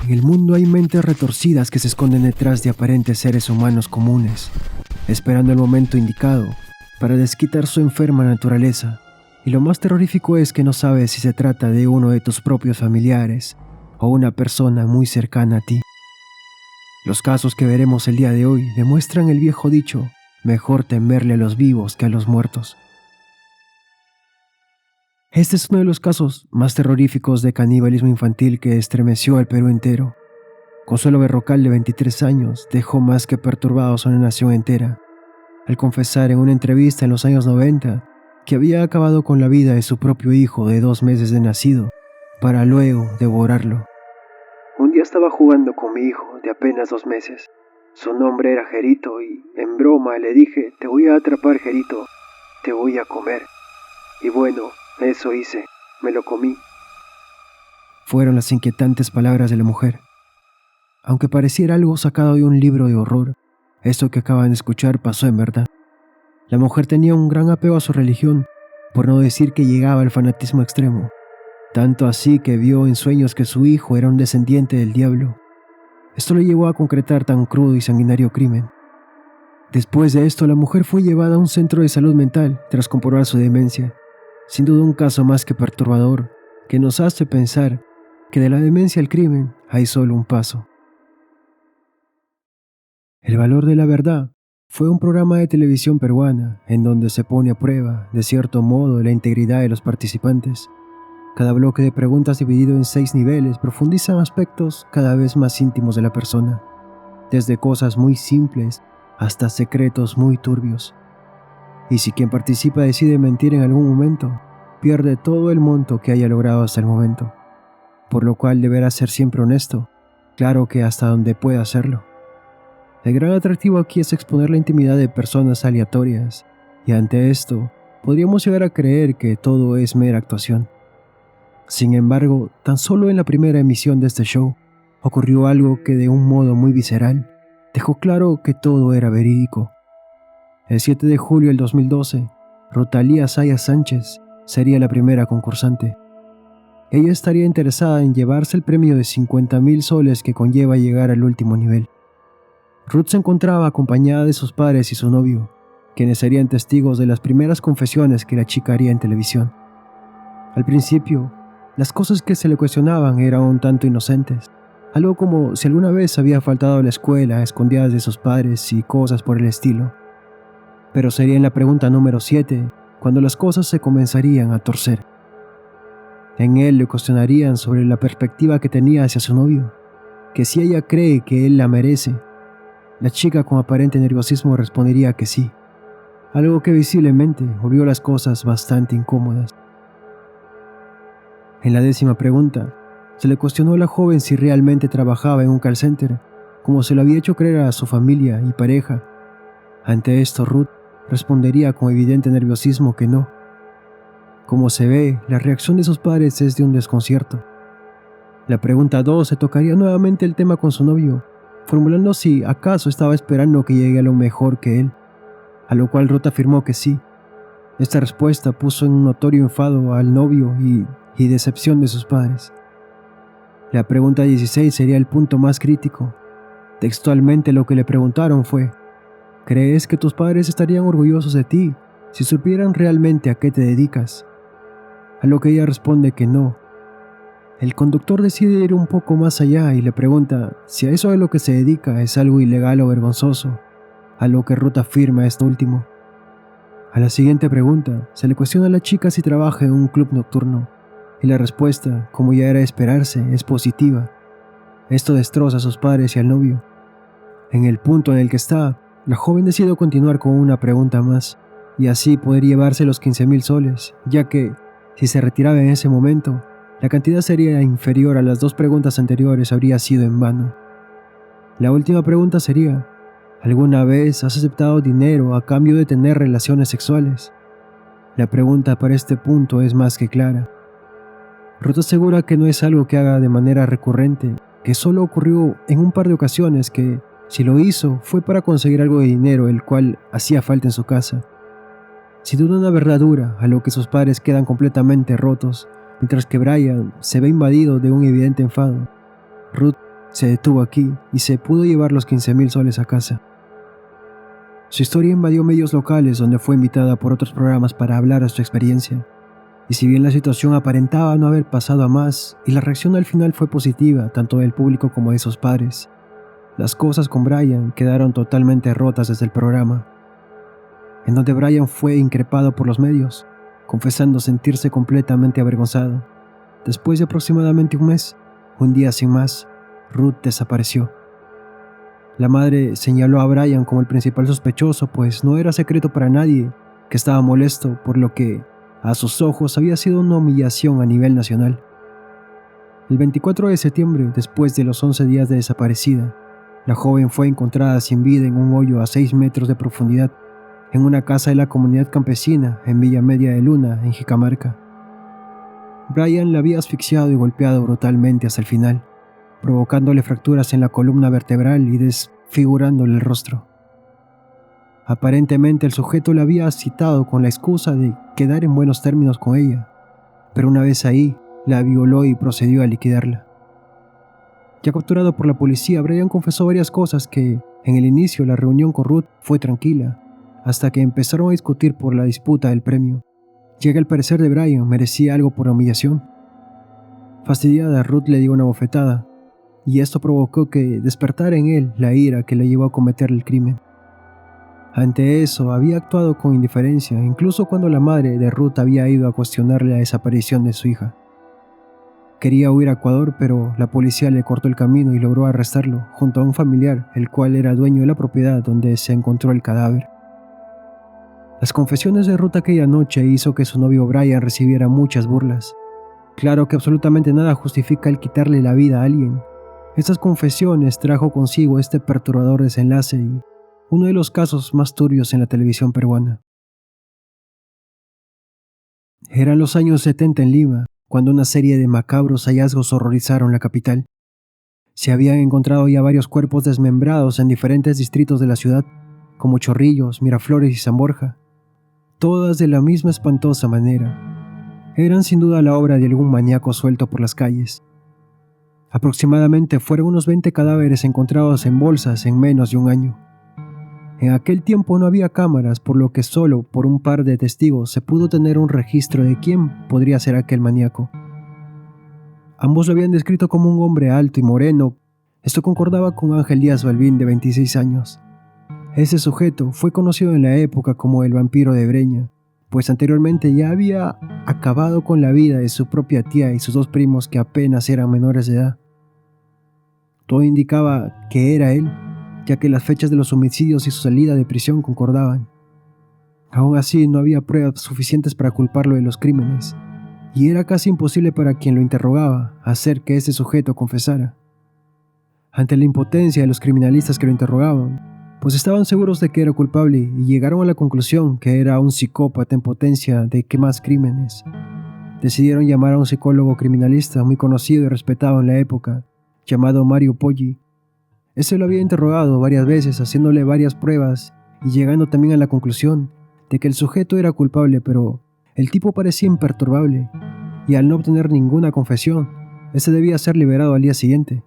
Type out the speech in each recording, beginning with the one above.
En el mundo hay mentes retorcidas que se esconden detrás de aparentes seres humanos comunes, esperando el momento indicado para desquitar su enferma naturaleza. Y lo más terrorífico es que no sabes si se trata de uno de tus propios familiares o una persona muy cercana a ti. Los casos que veremos el día de hoy demuestran el viejo dicho: mejor temerle a los vivos que a los muertos. Este es uno de los casos más terroríficos de canibalismo infantil que estremeció al Perú entero. Consuelo Berrocal, de 23 años, dejó más que perturbados a una nación entera, al confesar en una entrevista en los años 90 que había acabado con la vida de su propio hijo de 2 meses de nacido, para luego devorarlo. Un día estaba jugando con mi hijo de apenas 2 meses. Su nombre era Jerito y, en broma, le dije: te voy a atrapar, Jerito, te voy a comer. Y bueno, eso hice, me lo comí. Fueron las inquietantes palabras de la mujer. Aunque pareciera algo sacado de un libro de horror, esto que acaban de escuchar pasó en verdad. La mujer tenía un gran apego a su religión, por no decir que llegaba al fanatismo extremo, tanto así que vio en sueños que su hijo era un descendiente del diablo. Esto le llevó a concretar tan crudo y sanguinario crimen. Después de esto, la mujer fue llevada a un centro de salud mental tras comprobar su demencia. Sin duda un caso más que perturbador, que nos hace pensar que de la demencia al crimen hay solo un paso. El valor de la verdad fue un programa de televisión peruana en donde se pone a prueba, de cierto modo, la integridad de los participantes. Cada bloque de preguntas, dividido en 6 niveles, profundiza en aspectos cada vez más íntimos de la persona, desde cosas muy simples hasta secretos muy turbios. Y si quien participa decide mentir en algún momento, pierde todo el monto que haya logrado hasta el momento, por lo cual deberá ser siempre honesto, claro que hasta donde pueda hacerlo. El gran atractivo aquí es exponer la intimidad de personas aleatorias, y ante esto, podríamos llegar a creer que todo es mera actuación. Sin embargo, tan solo en la primera emisión de este show, ocurrió algo que de un modo muy visceral, dejó claro que todo era verídico. El 7 de julio del 2012, Rotalía Sayas Sánchez sería la primera concursante. Ella estaría interesada en llevarse el premio de 50,000 soles que conlleva llegar al último nivel. Ruth se encontraba acompañada de sus padres y su novio, quienes serían testigos de las primeras confesiones que la chica haría en televisión. Al principio, las cosas que se le cuestionaban eran un tanto inocentes, algo como si alguna vez había faltado a la escuela a escondidas de sus padres y cosas por el estilo. Pero sería en la pregunta número 7 cuando las cosas se comenzarían a torcer. En él le cuestionarían sobre la perspectiva que tenía hacia su novio, que si ella cree que él la merece. La chica, con aparente nerviosismo, respondería que sí, algo que visiblemente volvió las cosas bastante incómodas. En la 10ª pregunta, se le cuestionó a la joven si realmente trabajaba en un call center, como se lo había hecho creer a su familia y pareja. Ante esto, Ruth respondería con evidente nerviosismo que no. Como se ve, la reacción de sus padres es de un desconcierto. La pregunta 2 se tocaría nuevamente el tema con su novio, formulando si acaso estaba esperando que llegue a lo mejor que él, a lo cual Ruth afirmó que sí. Esta respuesta puso en un notorio enfado al novio y decepción de sus padres. La pregunta 16 sería el punto más crítico. Textualmente lo que le preguntaron fue: ¿crees que tus padres estarían orgullosos de ti si supieran realmente a qué te dedicas? A lo que ella responde que no. El conductor decide ir un poco más allá y le pregunta si a eso de lo que se dedica es algo ilegal o vergonzoso, a lo que Ruth afirma esto último. A la siguiente pregunta, se le cuestiona a la chica si trabaja en un club nocturno, y la respuesta, como ya era de esperarse, es positiva. Esto destroza a sus padres y al novio. En el punto en el que está, la joven decide continuar con una pregunta más, y así poder llevarse los 15,000 soles, ya que, si se retiraba en ese momento, la cantidad sería inferior a las 2 preguntas anteriores, habría sido en vano. La última pregunta sería: ¿alguna vez has aceptado dinero a cambio de tener relaciones sexuales? La pregunta para este punto es más que clara. Ruth asegura que no es algo que haga de manera recurrente, que solo ocurrió en un par de ocasiones, que si lo hizo fue para conseguir algo de dinero el cual hacía falta en su casa. Sin duda una verdad dura, a lo que sus padres quedan completamente rotos, Mientras que Brian se ve invadido de un evidente enfado, Ruth se detuvo aquí y se pudo llevar los 15,000 soles a casa. Su historia invadió medios locales donde fue invitada por otros programas para hablar de su experiencia. Y si bien la situación aparentaba no haber pasado a más y la reacción al final fue positiva tanto del público como de sus padres, las cosas con Brian quedaron totalmente rotas desde el programa, en donde Brian fue increpado por los medios, confesando sentirse completamente avergonzado. Después de aproximadamente un mes, un día sin más, Ruth desapareció. La madre señaló a Brian como el principal sospechoso, pues no era secreto para nadie que estaba molesto por lo que, a sus ojos, había sido una humillación a nivel nacional. El 24 de septiembre, después de los 11 días de desaparecida, la joven fue encontrada sin vida en un hoyo a 6 metros de profundidad, en una casa de la comunidad campesina en Villa Media de Luna, en Jicamarca. Brian la había asfixiado y golpeado brutalmente hasta el final, provocándole fracturas en la columna vertebral y desfigurándole el rostro. Aparentemente el sujeto la había citado con la excusa de quedar en buenos términos con ella, pero una vez ahí, la violó y procedió a liquidarla. Ya capturado por la policía, Brian confesó varias cosas que, en el inicio, la reunión con Ruth fue tranquila, hasta que empezaron a discutir por la disputa del premio, ya que al parecer de Brian merecía algo por la humillación. Fastidiada, Ruth le dio una bofetada, y esto provocó que despertara en él la ira que le llevó a cometer el crimen. Ante eso, había actuado con indiferencia, incluso cuando la madre de Ruth había ido a cuestionarle la desaparición de su hija. Quería huir a Ecuador, pero la policía le cortó el camino y logró arrestarlo, junto a un familiar, el cual era dueño de la propiedad donde se encontró el cadáver. Las confesiones de Ruth aquella noche hizo que su novio Brian recibiera muchas burlas. Claro que absolutamente nada justifica el quitarle la vida a alguien. Estas confesiones trajo consigo este perturbador desenlace y uno de los casos más turbios en la televisión peruana. Eran los años 70 en Lima, cuando una serie de macabros hallazgos horrorizaron la capital. Se habían encontrado ya varios cuerpos desmembrados en diferentes distritos de la ciudad, como Chorrillos, Miraflores y San Borja, todas de la misma espantosa manera. Eran sin duda la obra de algún maníaco suelto por las calles. Aproximadamente fueron unos 20 cadáveres encontrados en bolsas en menos de un año. En aquel tiempo no había cámaras, por lo que solo por un par de testigos se pudo tener un registro de quién podría ser aquel maníaco. Ambos lo habían descrito como un hombre alto y moreno. Esto concordaba con Ángel Díaz Balbín, de 26 años. Ese sujeto fue conocido en la época como el vampiro de Breña, pues anteriormente ya había acabado con la vida de su propia tía y sus dos primos que apenas eran menores de edad. Todo indicaba que era él, ya que las fechas de los homicidios y su salida de prisión concordaban. Aún así, no había pruebas suficientes para culparlo de los crímenes, y era casi imposible para quien lo interrogaba hacer que ese sujeto confesara. Ante la impotencia de los criminalistas que lo interrogaban, pues estaban seguros de que era culpable y llegaron a la conclusión que era un psicópata en potencia de que más crímenes. Decidieron llamar a un psicólogo criminalista muy conocido y respetado en la época, llamado Mario Poggi. Ese lo había interrogado varias veces, haciéndole varias pruebas y llegando también a la conclusión de que el sujeto era culpable, pero el tipo parecía imperturbable, y al no obtener ninguna confesión, ese debía ser liberado al día siguiente.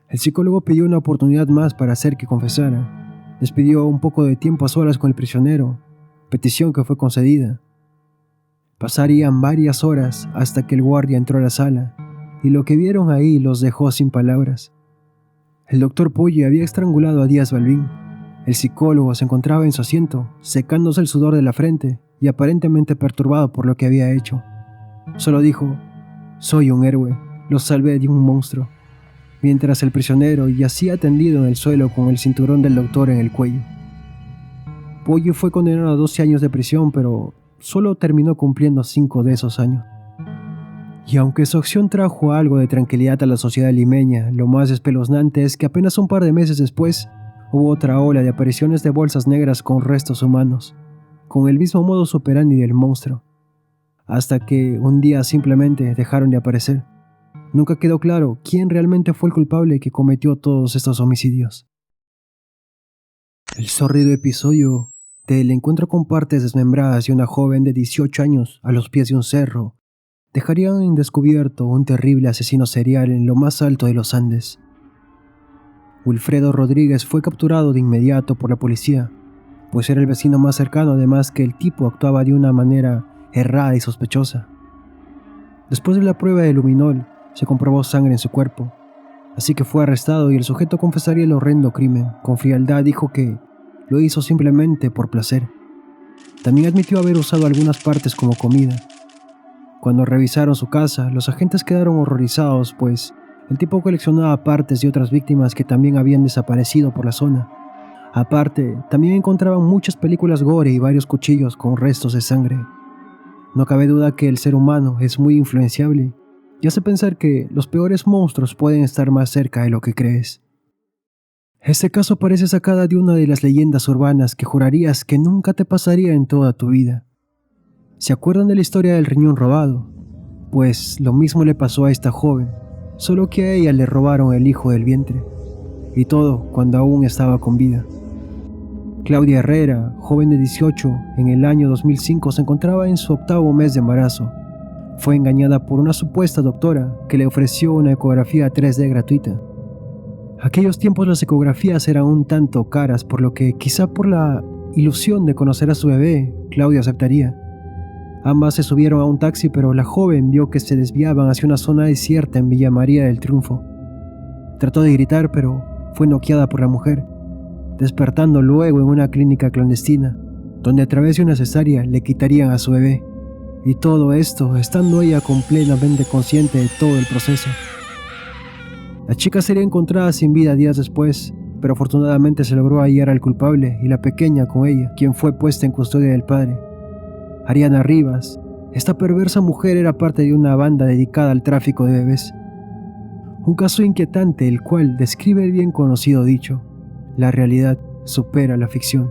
El psicólogo pidió una oportunidad más para hacer que confesara. Les pidió un poco de tiempo a solas con el prisionero, petición que fue concedida. Pasarían varias horas hasta que el guardia entró a la sala, y lo que vieron ahí los dejó sin palabras. El doctor Poggi había estrangulado a Díaz Balbín. El psicólogo se encontraba en su asiento, secándose el sudor de la frente y aparentemente perturbado por lo que había hecho. Solo dijo: «Soy un héroe, los salvé de un monstruo», mientras el prisionero yacía tendido en el suelo con el cinturón del doctor en el cuello. Poggi fue condenado a 12 años de prisión, pero solo terminó cumpliendo 5 de esos años. Y aunque su acción trajo algo de tranquilidad a la sociedad limeña, lo más espeluznante es que apenas un par de meses después hubo otra ola de apariciones de bolsas negras con restos humanos, con el mismo modus operandi del monstruo, hasta que un día simplemente dejaron de aparecer. Nunca quedó claro quién realmente fue el culpable que cometió todos estos homicidios. El sórdido episodio del encuentro con partes desmembradas de una joven de 18 años a los pies de un cerro dejarían en descubierto un terrible asesino serial en lo más alto de los Andes. Wilfredo Rodríguez fue capturado de inmediato por la policía, pues era el vecino más cercano, además que el tipo actuaba de una manera errada y sospechosa. Después de la prueba de luminol, se comprobó sangre en su cuerpo, así que fue arrestado y el sujeto confesaría el horrendo crimen. Con frialdad dijo que lo hizo simplemente por placer. También admitió haber usado algunas partes como comida. Cuando revisaron su casa, los agentes quedaron horrorizados, pues el tipo coleccionaba partes de otras víctimas que también habían desaparecido por la zona. Aparte, también encontraban muchas películas gore y varios cuchillos con restos de sangre. No cabe duda que el ser humano es muy influenciable y hace pensar que los peores monstruos pueden estar más cerca de lo que crees. Este caso parece sacada de una de las leyendas urbanas que jurarías que nunca te pasaría en toda tu vida. ¿Se acuerdan de la historia del riñón robado? Pues lo mismo le pasó a esta joven, solo que a ella le robaron el hijo del vientre, y todo cuando aún estaba con vida. Claudia Herrera, joven de 18, en el año 2005 se encontraba en su 8º mes de embarazo. Fue engañada por una supuesta doctora que le ofreció una ecografía 3D gratuita. Aquellos tiempos las ecografías eran un tanto caras, por lo que quizá por la ilusión de conocer a su bebé, Claudia aceptaría. Ambas se subieron a un taxi, pero la joven vio que se desviaban hacia una zona desierta en Villa María del Triunfo. Trató de gritar, pero fue noqueada por la mujer, despertando luego en una clínica clandestina, donde a través de una cesárea le quitarían a su bebé. Y todo esto estando ella completamente consciente de todo el proceso. La chica sería encontrada sin vida días después, pero afortunadamente se logró hallar al culpable y la pequeña con ella, quien fue puesta en custodia del padre. Ariana Rivas, esta perversa mujer era parte de una banda dedicada al tráfico de bebés. Un caso inquietante el cual describe el bien conocido dicho: la realidad supera la ficción.